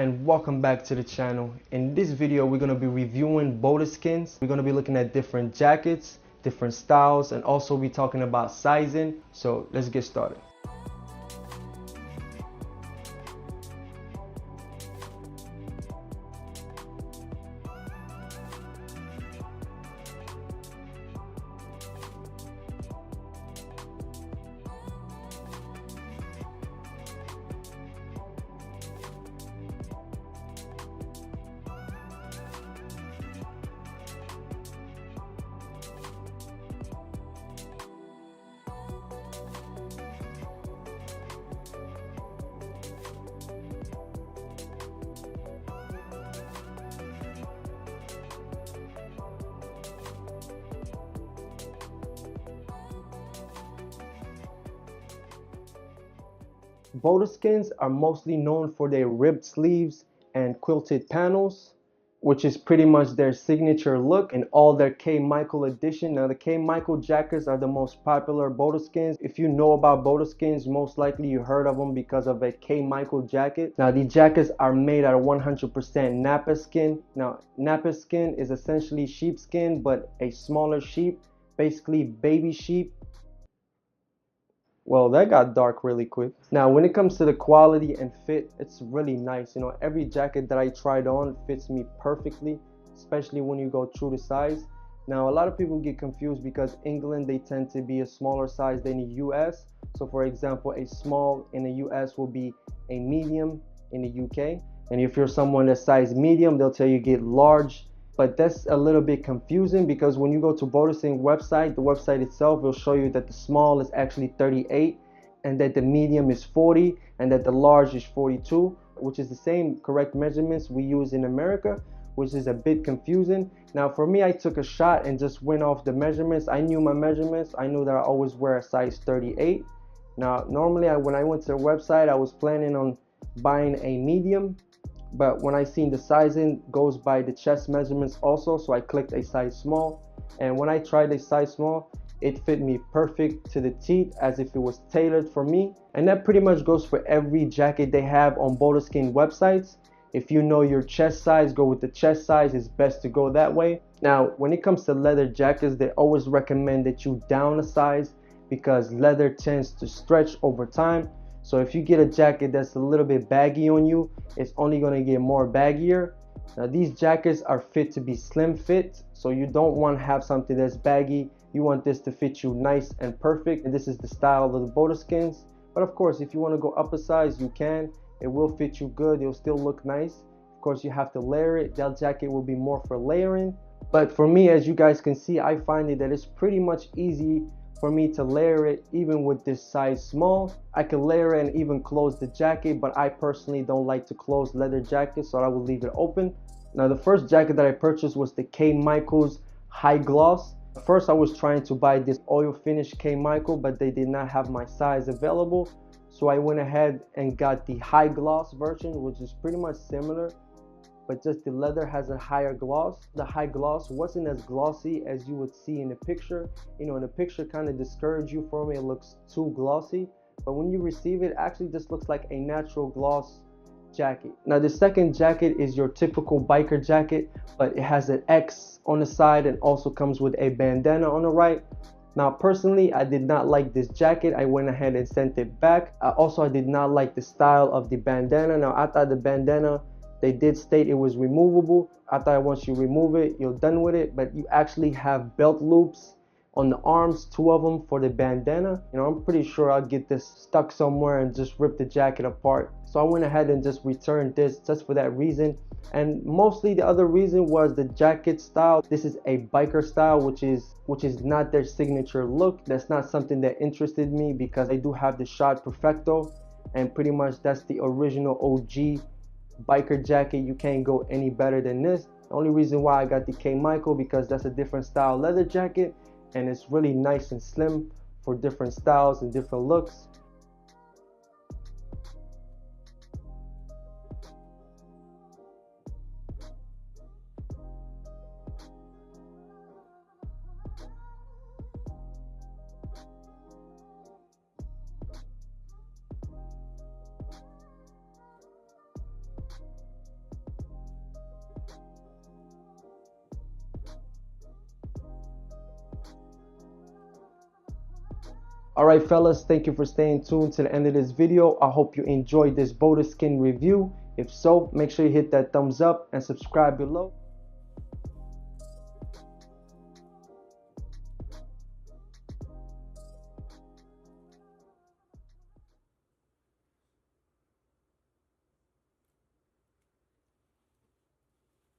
and welcome back to the channel. In this video we're going to be reviewing Bodeskins. We're going to be looking at different jackets, different styles, and also be talking about sizing. So let's get started. Bodeskins are mostly known for their ribbed sleeves and quilted panels, which is pretty much their signature look in all their K. Michael edition. Now the K. Michael jackets are the most popular Bodeskins. If you know about Bodeskins, most likely you heard of them because of a K. Michael jacket. Now the jackets are made out of 100% Nappa skin. Now Nappa skin is essentially sheepskin, but a smaller sheep, basically baby sheep. Well, that got dark really quick. Now, when it comes to the quality and fit, it's really nice. You know, every jacket that I tried on fits me perfectly, especially when you go true to size. Now, a lot of people get confused because England, they tend to be a smaller size than the US. So, for example, a small in the US will be a medium in the UK. And if you're someone that's size medium, they'll tell you get large. But that's a little bit confusing because when you go to Bodeskins website, the website itself will show you that the small is actually 38 and that the medium is 40 and that the large is 42, which is the same correct measurements we use in America, which is a bit confusing. Now for me, I took a shot and just went off the measurements. I knew my measurements. I knew that I always wear a size 38. Now normally when I went to the website, I was planning on buying a medium, but when I seen the sizing goes by the chest measurements also, so I clicked a size small, and when I tried a size small, it fit me perfect to the teeth as if it was tailored for me. And that pretty much goes for every jacket they have on Bodeskins websites. If you know your chest size, go with the chest size. It's best to go that way. Now when it comes to leather jackets, they always recommend that you down a size because leather tends to stretch over time. So if you get a jacket that's a little bit baggy on you, it's only going to get more baggier. Now these jackets are fit to be slim fit, so you don't want to have something that's baggy. You want this to fit you nice and perfect, and this is the style of the Bodeskins. But of course, if you want to go up a size, you can. It will fit you good. It'll still look nice. Of course, you have to layer it. That jacket will be more for layering. But for me, as you guys can see, I find it that it's pretty much easy for me to layer it even with this size small. I can layer it and even close the jacket, but I personally don't like to close leather jackets, so I will leave it open. Now the first jacket that I purchased was the K. Michael's High Gloss. First I was trying to buy this oil finish K. Michael, but they did not have my size available, so I went ahead and got the High Gloss version, which is pretty much similar, but just the leather has a higher gloss. The High Gloss wasn't as glossy as you would see in the picture. You know, in the picture kind of discouraged you from it. It looks too glossy, but when you receive it, actually just looks like a natural gloss jacket. Now the second jacket is your typical biker jacket, but it has an X on the side and also comes with a bandana on the right. Now personally, I did not like this jacket. I went ahead and sent it back. I did not like the style of the bandana. Now I thought the bandana, they did state it was removable. I thought once you remove it, you're done with it, but you actually have belt loops on the arms, 2 of them for the bandana. You know, I'm pretty sure I'll get this stuck somewhere and just rip the jacket apart. So I went ahead and just returned this just for that reason. And mostly the other reason was the jacket style. This is a biker style, which is not their signature look. That's not something that interested me because I do have the Shot Perfecto, and pretty much that's the original OG biker jacket. You can't go any better than this. The only reason why I got the K. Michael because that's a different style leather jacket, and it's really nice and slim for different styles and different looks. Alright fellas, thank you for staying tuned to the end of this video. I hope you enjoyed this Boda Skin review. If so, make sure you hit that thumbs up and subscribe below.